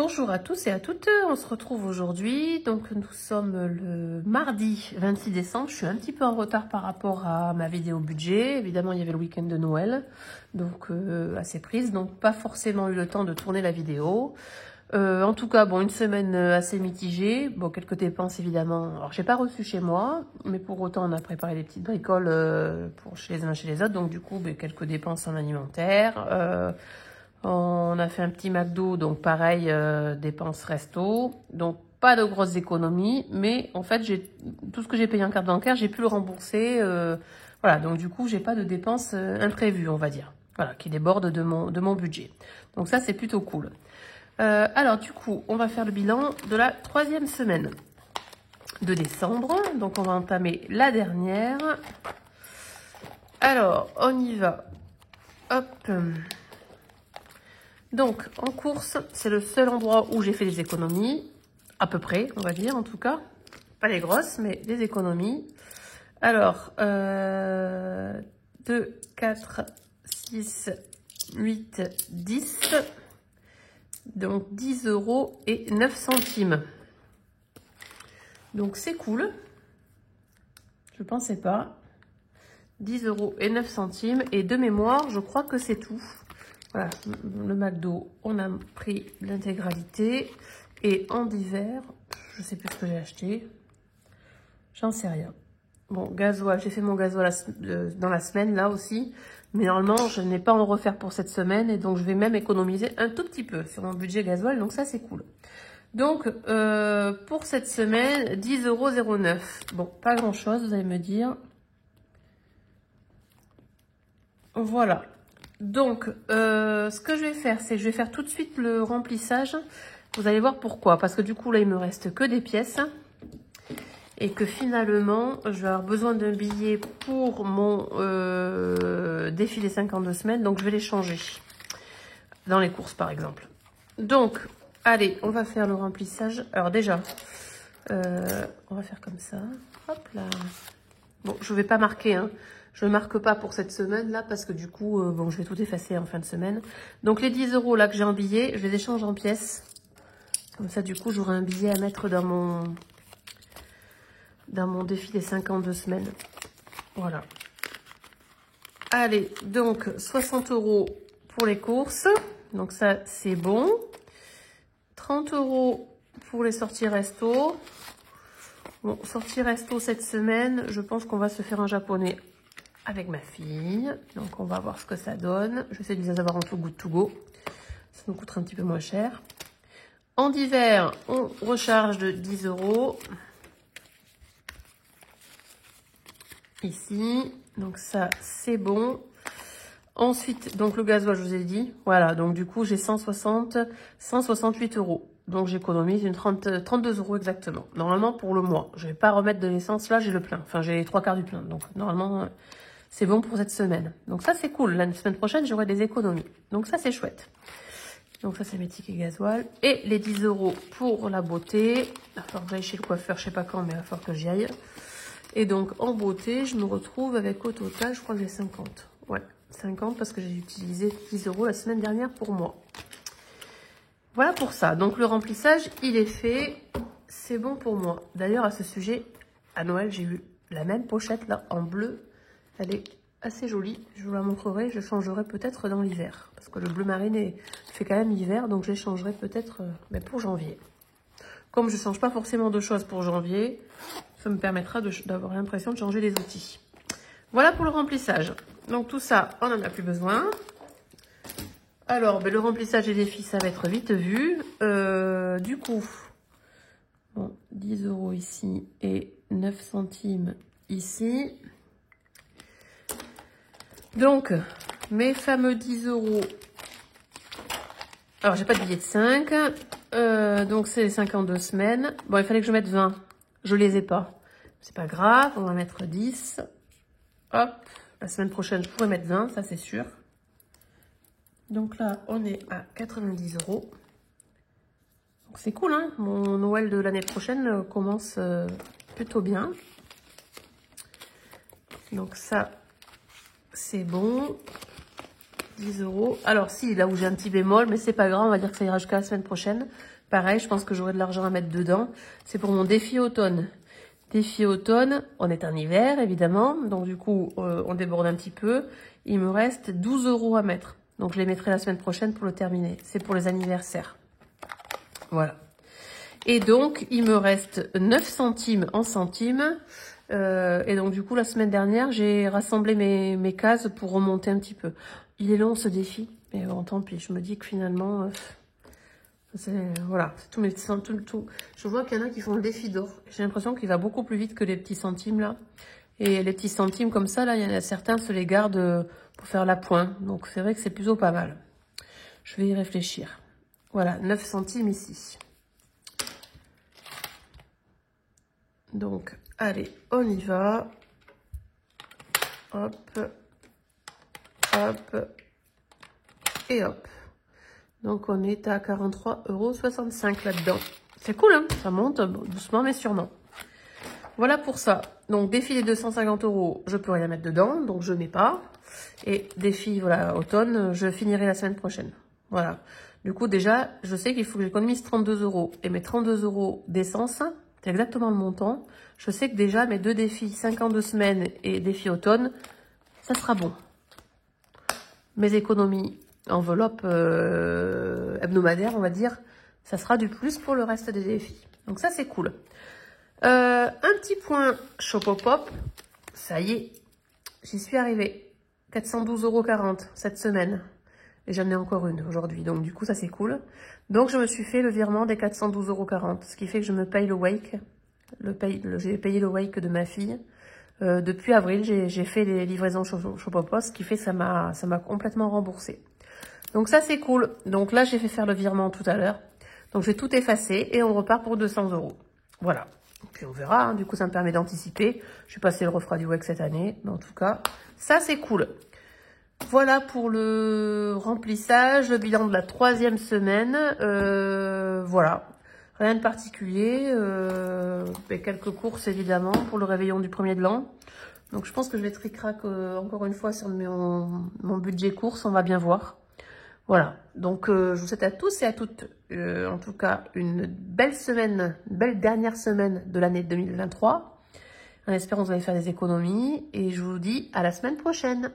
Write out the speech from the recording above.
Bonjour à tous et à toutes, on se retrouve aujourd'hui, donc nous sommes le mardi 26 décembre, je suis un petit peu en retard par rapport à ma vidéo budget, évidemment il y avait le week-end de Noël, donc assez prise, donc pas forcément eu le temps de tourner la vidéo. En tout cas, bon, une semaine assez mitigée, bon, quelques dépenses évidemment, alors j'ai pas reçu chez moi, mais pour autant on a préparé des petites bricoles pour chez les uns chez les autres, donc du coup quelques dépenses en alimentaire. On a fait un petit McDo, donc pareil, dépenses resto. Donc pas de grosses économies, mais en fait, tout ce que j'ai payé en carte bancaire, j'ai pu le rembourser. Voilà, donc du coup, j'ai pas de dépenses imprévues, on va dire. Voilà, qui débordent de mon budget. Donc ça, c'est plutôt cool. Alors du coup, on va faire le bilan de la 3e semaine de décembre. Donc on va entamer la dernière. Alors, on y va. Hop. Donc, en course, c'est le seul endroit où j'ai fait des économies, à peu près, on va dire, en tout cas. Pas les grosses, mais des économies. Alors, 2, 4, 6, 8, 10. Donc, 10 € et 9 centimes. Donc, c'est cool. Je pensais pas. 10 € et 9 centimes. Et de mémoire, je crois que c'est tout. Voilà, le McDo, on a pris l'intégralité. Et en divers, je sais plus ce que j'ai acheté. J'en sais rien. Bon, gasoil, j'ai fait mon gasoil dans la semaine, là aussi. Mais normalement, je n'ai pas à en refaire pour cette semaine. Et donc, je vais même économiser un tout petit peu sur mon budget gasoil. Donc, ça, c'est cool. Donc, pour cette semaine, 10,09 €. Bon, pas grand-chose, vous allez me dire. Voilà. Donc, ce que je vais faire, c'est que je vais faire tout de suite le remplissage. Vous allez voir pourquoi. Parce que du coup, là, il me reste que des pièces. Et que finalement, je vais avoir besoin d'un billet pour mon défi des 52 semaines. Donc, je vais les changer. Dans les courses, par exemple. Donc, allez, on va faire le remplissage. Alors déjà, on va faire comme ça. Hop là. Bon, je ne vais pas marquer, hein. Je ne marque pas pour cette semaine-là parce que du coup, bon, je vais tout effacer en fin de semaine. Donc, les 10 € là que j'ai en billet, je les échange en pièces. Comme ça, du coup, j'aurai un billet à mettre dans mon défi des 52 semaines. Voilà. Allez, donc, 60 € pour les courses. Donc, ça, c'est bon. 30 € pour les sorties resto. Bon, sortie resto cette semaine, je pense qu'on va se faire un japonais avec ma fille. Donc, on va voir ce que ça donne. Je vais essayer de les avoir en Too Good To Go. Ça nous coûtera un petit peu moins cher. En hiver, on recharge de 10 €. Ici. Donc, ça, c'est bon. Ensuite, donc le gasoil, je vous ai dit. Voilà, donc du coup, j'ai 168 €. Donc, j'économise 32 € exactement. Normalement, pour le mois. Je ne vais pas remettre de l'essence. Là, j'ai le plein. Enfin, j'ai les 3/4 du plein. Donc, normalement, c'est bon pour cette semaine. Donc, ça, c'est cool. La semaine prochaine, j'aurai des économies. Donc, ça, c'est chouette. Donc, ça, c'est mes tickets gasoil. Et les 10 € pour la beauté. Il va falloir que j'aille chez le coiffeur, je ne sais pas quand, mais il va falloir que j'y aille. Et donc, en beauté, je me retrouve avec au total, je crois que j'ai 50. Ouais, 50 parce que j'ai utilisé 10 € la semaine dernière pour moi. Voilà pour ça. Donc, le remplissage, il est fait. C'est bon pour moi. D'ailleurs, à ce sujet, à Noël, j'ai eu la même pochette, là, en bleu. Elle est assez jolie. Je vous la montrerai. Je changerai peut-être dans l'hiver. Parce que le bleu marine fait quand même hiver. Donc, je les changerai peut-être pour janvier. Comme je ne change pas forcément de choses pour janvier, ça me permettra d'avoir l'impression de changer les outils. Voilà pour le remplissage. Donc, tout ça, on n'en a plus besoin. Alors, le remplissage des défis, ça va être vite vu. Du coup, bon, 10 € ici et 9 centimes ici. Donc, mes fameux 10 €. Alors, j'ai pas de billet de 5. Donc, c'est les 52 semaines. Bon, il fallait que je mette 20. Je les ai pas. C'est pas grave, on va mettre 10. Hop, la semaine prochaine, je pourrais mettre 20, ça c'est sûr. Donc là, on est à 90 €. Donc c'est cool, hein. Mon Noël de l'année prochaine commence plutôt bien. Donc ça, c'est bon. 10 €. Alors si, là où j'ai un petit bémol, mais c'est pas grave, on va dire que ça ira jusqu'à la semaine prochaine. Pareil, je pense que j'aurai de l'argent à mettre dedans. C'est pour mon défi automne. Défi automne, on est en hiver, évidemment. Donc du coup, on déborde un petit peu. Il me reste 12 € à mettre. Donc je les mettrai la semaine prochaine pour le terminer. C'est pour les anniversaires. Voilà. Et donc, il me reste 9 centimes en centimes. Et donc, du coup, la semaine dernière, j'ai rassemblé mes cases pour remonter un petit peu. Il est long, ce défi. Mais bon, tant pis. Je me dis que finalement, voilà, c'est tous mes petits centimes. Tout. Je vois qu'il y en a qui font le défi d'or. J'ai l'impression qu'il va beaucoup plus vite que les petits centimes, là. Et les petits centimes comme ça, là, il y en a certains se les gardent pour faire la pointe. Donc, c'est vrai que c'est plutôt pas mal. Je vais y réfléchir. Voilà, 9 centimes ici. Donc, allez, on y va. Hop. Hop. Et hop. Donc, on est à 43,65 € là-dedans. C'est cool, hein? Ça monte doucement, mais sûrement. Voilà pour ça. Donc, défi des 250 €, je peux rien mettre dedans, donc je mets pas. Et défi, voilà, automne, je finirai la semaine prochaine. Voilà. Du coup, déjà, je sais qu'il faut que j'économise 32 €. Et mes 32 € d'essence, c'est exactement le montant. Je sais que déjà, mes deux défis, 52 semaines et défi automne, ça sera bon. Mes économies, enveloppe hebdomadaire, on va dire, ça sera du plus pour le reste des défis. Donc ça, c'est cool. Un petit point Shopopop. Ça y est, j'y suis arrivée. 412,40 € cette semaine. Et j'en ai encore une aujourd'hui. Donc du coup, ça c'est cool. Donc je me suis fait le virement des 412,40 €. Ce qui fait que je me paye le wake. J'ai payé le wake de ma fille. Depuis avril, j'ai fait les livraisons Shopopop, ce qui fait que ça m'a complètement remboursé. Donc ça c'est cool. Donc là, j'ai fait faire le virement tout à l'heure. Donc je vais tout effacer et on repart pour 200 €. Voilà. Puis on verra, hein. Du coup ça me permet d'anticiper. Je vais passer le refroid du WEC cette année, mais en tout cas, ça c'est cool. Voilà pour le remplissage, le bilan de la 3e semaine. Voilà, rien de particulier. Quelques courses évidemment pour le réveillon du 1er de l'an. Donc je pense que je vais tric-crac encore une fois sur mon budget course, on va bien voir. Voilà, donc je vous souhaite à tous et à toutes, en tout cas, une belle semaine, une belle dernière semaine de l'année 2023. En espérant que vous allez faire des économies et je vous dis à la semaine prochaine.